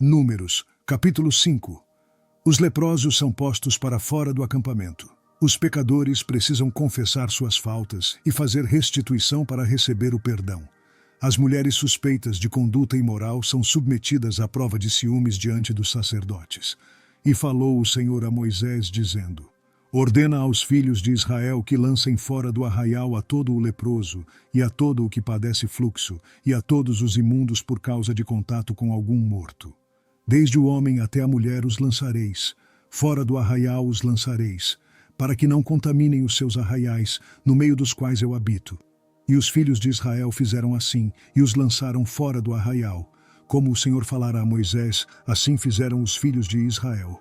Números, capítulo 5. Os leprosos são postos para fora do acampamento. Os pecadores precisam confessar suas faltas e fazer restituição para receber o perdão. As mulheres suspeitas de conduta imoral são submetidas à prova de ciúmes diante dos sacerdotes. E falou o Senhor a Moisés, dizendo: Ordena aos filhos de Israel que lancem fora do arraial a todo o leproso, e a todo o que padece fluxo, e a todos os imundos por causa de contato com algum morto. Desde o homem até a mulher os lançareis, fora do arraial os lançareis, para que não contaminem os seus arraiais, no meio dos quais eu habito. E os filhos de Israel fizeram assim, e os lançaram fora do arraial. Como o Senhor falara a Moisés, assim fizeram os filhos de Israel.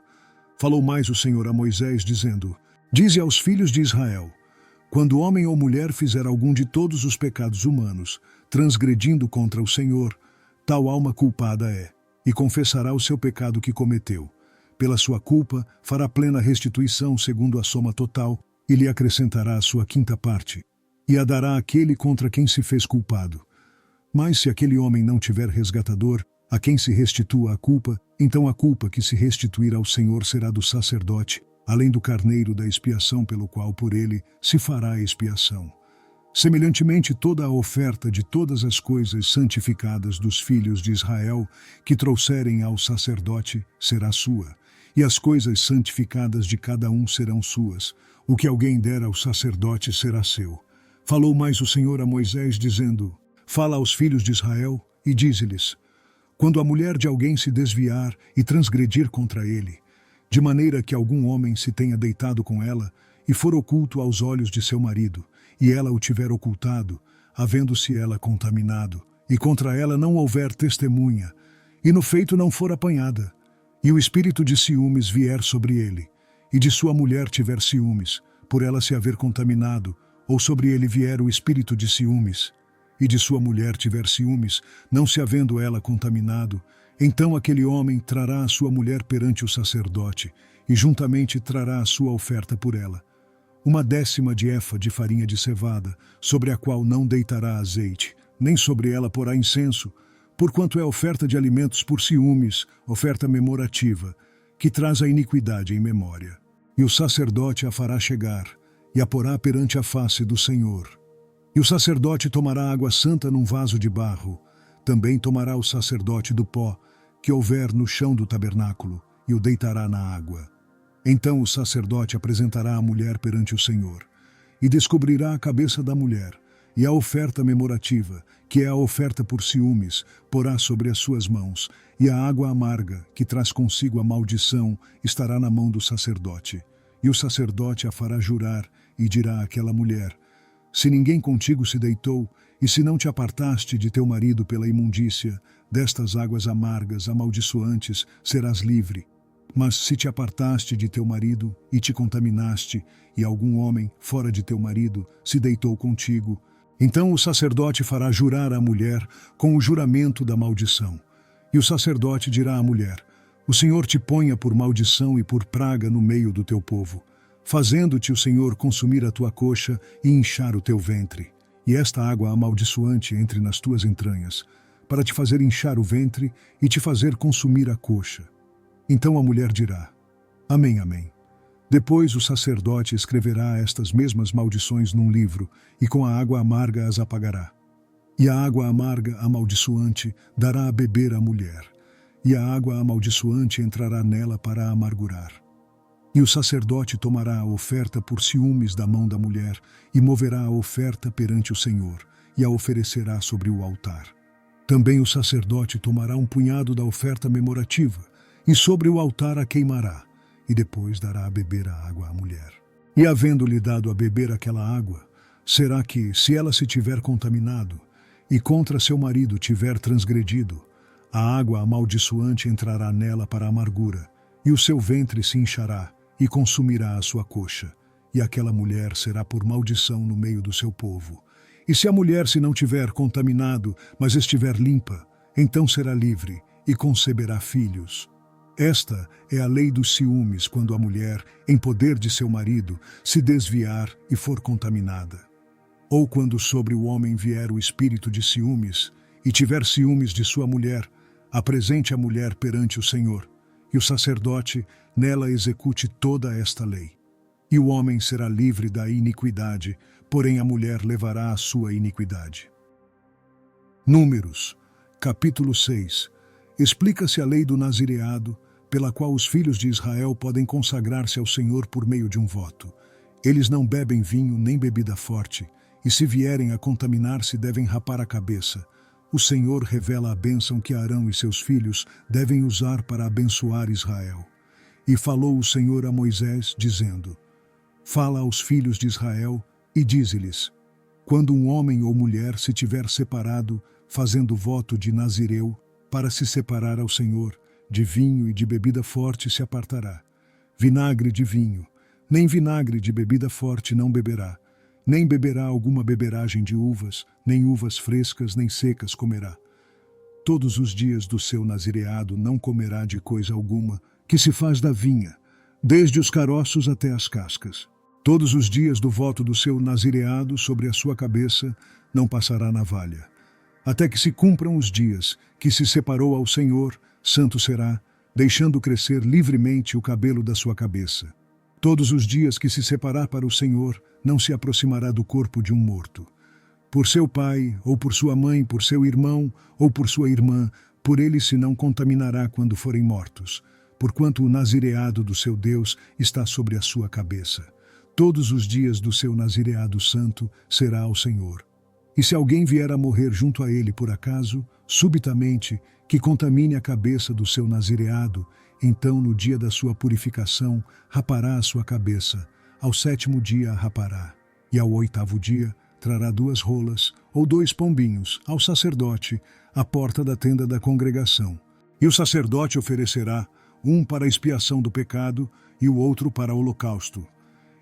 Falou mais o Senhor a Moisés, dizendo: Dize aos filhos de Israel: Quando homem ou mulher fizer algum de todos os pecados humanos, transgredindo contra o Senhor, tal alma culpada é, e confessará o seu pecado que cometeu. Pela sua culpa, fará plena restituição segundo a soma total, e lhe acrescentará a sua quinta parte, e a dará àquele contra quem se fez culpado. Mas se aquele homem não tiver resgatador, a quem se restitua a culpa, então a culpa que se restituir ao Senhor será do sacerdote, além do carneiro da expiação pelo qual por ele se fará a expiação. Semelhantemente, toda a oferta de todas as coisas santificadas dos filhos de Israel que trouxerem ao sacerdote será sua, e as coisas santificadas de cada um serão suas. O que alguém der ao sacerdote será seu. Falou mais o Senhor a Moisés, dizendo: Fala aos filhos de Israel e dize-lhes: Quando a mulher de alguém se desviar e transgredir contra ele, de maneira que algum homem se tenha deitado com ela e for oculto aos olhos de seu marido, e ela o tiver ocultado, havendo-se ela contaminado, e contra ela não houver testemunha, e no feito não for apanhada, e o espírito de ciúmes vier sobre ele, e de sua mulher tiver ciúmes, por ela se haver contaminado, ou sobre ele vier o espírito de ciúmes, e de sua mulher tiver ciúmes, não se havendo ela contaminado, então aquele homem trará a sua mulher perante o sacerdote, e juntamente trará a sua oferta por ela. 1/10 de efa de farinha de cevada, sobre a qual não deitará azeite, nem sobre ela porá incenso, porquanto é oferta de alimentos por ciúmes, oferta memorativa, que traz a iniquidade em memória. E o sacerdote a fará chegar, e a porá perante a face do Senhor. E o sacerdote tomará água santa num vaso de barro, também tomará o sacerdote do pó, que houver no chão do tabernáculo, e o deitará na água. Então o sacerdote apresentará a mulher perante o Senhor, e descobrirá a cabeça da mulher, e a oferta memorativa, que é a oferta por ciúmes, porá sobre as suas mãos, e a água amarga, que traz consigo a maldição, estará na mão do sacerdote. E o sacerdote a fará jurar, e dirá àquela mulher: Se ninguém contigo se deitou, e se não te apartaste de teu marido pela imundícia, destas águas amargas, amaldiçoantes, serás livre. Mas se te apartaste de teu marido e te contaminaste, e algum homem, fora de teu marido, se deitou contigo, então o sacerdote fará jurar a mulher com o juramento da maldição. E o sacerdote dirá à mulher: O Senhor te ponha por maldição e por praga no meio do teu povo, fazendo-te o Senhor consumir a tua coxa e inchar o teu ventre, e esta água amaldiçoante entre nas tuas entranhas, para te fazer inchar o ventre e te fazer consumir a coxa. Então a mulher dirá: Amém, amém. Depois o sacerdote escreverá estas mesmas maldições num livro, e com a água amarga as apagará. E a água amarga amaldiçoante dará a beber à mulher, e a água amaldiçoante entrará nela para a amargurar. E o sacerdote tomará a oferta por ciúmes da mão da mulher, e moverá a oferta perante o Senhor, e a oferecerá sobre o altar. Também o sacerdote tomará um punhado da oferta memorativa, e sobre o altar a queimará, e depois dará a beber a água à mulher. E havendo-lhe dado a beber aquela água, será que, se ela se tiver contaminado, e contra seu marido tiver transgredido, a água amaldiçoante entrará nela para a amargura, e o seu ventre se inchará, e consumirá a sua coxa, e aquela mulher será por maldição no meio do seu povo. E se a mulher se não tiver contaminado, mas estiver limpa, então será livre, e conceberá filhos. Esta é a lei dos ciúmes quando a mulher, em poder de seu marido, se desviar e for contaminada. Ou quando sobre o homem vier o espírito de ciúmes, e tiver ciúmes de sua mulher, Apresente a mulher perante o Senhor, e o sacerdote nela execute toda esta lei. E o homem será livre da iniquidade, porém a mulher levará a sua iniquidade. Números, capítulo 6. Explica-se a lei do nazireado, pela qual os filhos de Israel podem consagrar-se ao Senhor por meio de um voto. Eles não bebem vinho nem bebida forte, e se vierem a contaminar-se devem rapar a cabeça. O Senhor revela a bênção que Arão e seus filhos devem usar para abençoar Israel. E falou o Senhor a Moisés, dizendo: Fala aos filhos de Israel e dize-lhes: Quando um homem ou mulher se tiver separado, fazendo voto de nazireu, para se separar ao Senhor, de vinho e de bebida forte se apartará. Vinagre de vinho, nem vinagre de bebida forte não beberá, nem beberá alguma beberagem de uvas, nem uvas frescas nem secas comerá. Todos os dias do seu nazireado não comerá de coisa alguma que se faz da vinha, desde os caroços até as cascas. Todos os dias do voto do seu nazireado sobre a sua cabeça não passará navalha. Até que se cumpram os dias que se separou ao Senhor, santo será, deixando crescer livremente o cabelo da sua cabeça. Todos os dias que se separar para o Senhor, não se aproximará do corpo de um morto. Por seu pai, ou por sua mãe, por seu irmão, ou por sua irmã, por ele se não contaminará quando forem mortos, porquanto o nazireado do seu Deus está sobre a sua cabeça. Todos os dias do seu nazireado santo será ao Senhor. E se alguém vier a morrer junto a ele por acaso, subitamente, que contamine a cabeça do seu nazireado, então no dia da sua purificação rapará a sua cabeça, ao 7º dia a rapará, e ao 8º dia trará 2 rolas ou 2 pombinhos ao sacerdote à porta da tenda da congregação. E o sacerdote oferecerá um para a expiação do pecado e o outro para o holocausto.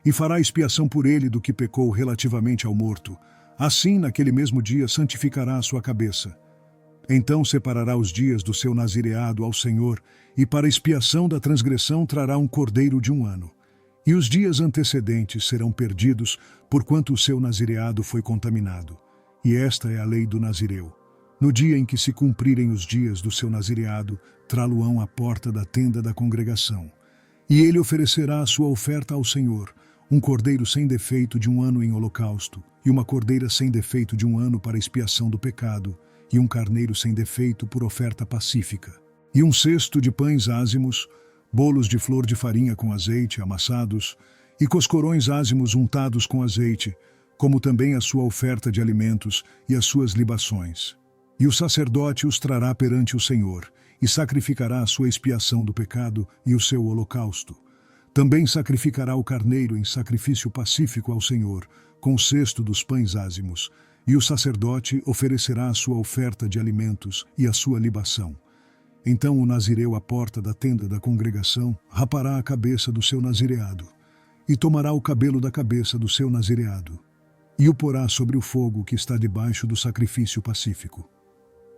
E fará expiação por ele do que pecou relativamente ao morto. Assim, naquele mesmo dia, santificará a sua cabeça. Então separará os dias do seu nazireado ao Senhor, e para expiação da transgressão trará um cordeiro de 1 ano. E os dias antecedentes serão perdidos, porquanto o seu nazireado foi contaminado. E esta é a lei do nazireu. No dia em que se cumprirem os dias do seu nazireado, trá-lo-ão à porta da tenda da congregação. E ele oferecerá a sua oferta ao Senhor, um cordeiro sem defeito de 1 ano em holocausto, e uma cordeira sem defeito de 1 ano para expiação do pecado, e um carneiro sem defeito por oferta pacífica, e um cesto de pães ázimos, bolos de flor de farinha com azeite amassados, e coscorões ázimos untados com azeite, como também a sua oferta de alimentos e as suas libações. E o sacerdote os trará perante o Senhor, e sacrificará a sua expiação do pecado e o seu holocausto. Também sacrificará o carneiro em sacrifício pacífico ao Senhor, com o cesto dos pães ázimos, e o sacerdote oferecerá a sua oferta de alimentos e a sua libação. Então o nazireu à porta da tenda da congregação rapará a cabeça do seu nazireado, e tomará o cabelo da cabeça do seu nazireado, e o porá sobre o fogo que está debaixo do sacrifício pacífico.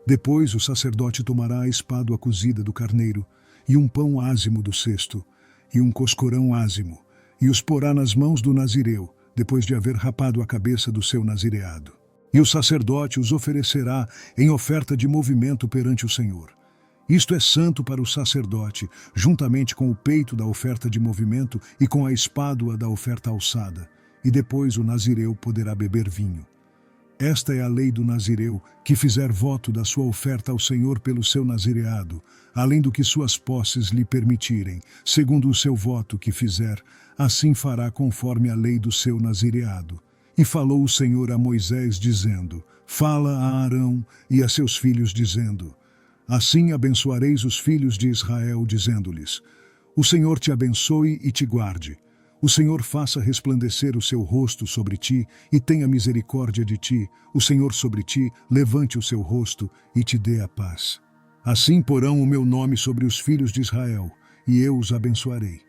Depois o sacerdote tomará a espádua cozida do carneiro, e um pão ázimo do cesto, e um coscorão ázimo, e os porá nas mãos do nazireu, depois de haver rapado a cabeça do seu nazireado. E o sacerdote os oferecerá em oferta de movimento perante o Senhor. Isto é santo para o sacerdote, juntamente com o peito da oferta de movimento e com a espádua da oferta alçada, e depois o nazireu poderá beber vinho. Esta é a lei do nazireu, que fizer voto da sua oferta ao Senhor pelo seu nazireado, além do que suas posses lhe permitirem, segundo o seu voto que fizer, assim fará conforme a lei do seu nazireado. E falou o Senhor a Moisés, dizendo: Fala a Arão e a seus filhos, dizendo: Assim abençoareis os filhos de Israel, dizendo-lhes: O Senhor te abençoe e te guarde. O Senhor faça resplandecer o seu rosto sobre ti e tenha misericórdia de ti. O Senhor sobre ti levante o seu rosto e te dê a paz. Assim porão o meu nome sobre os filhos de Israel, e eu os abençoarei.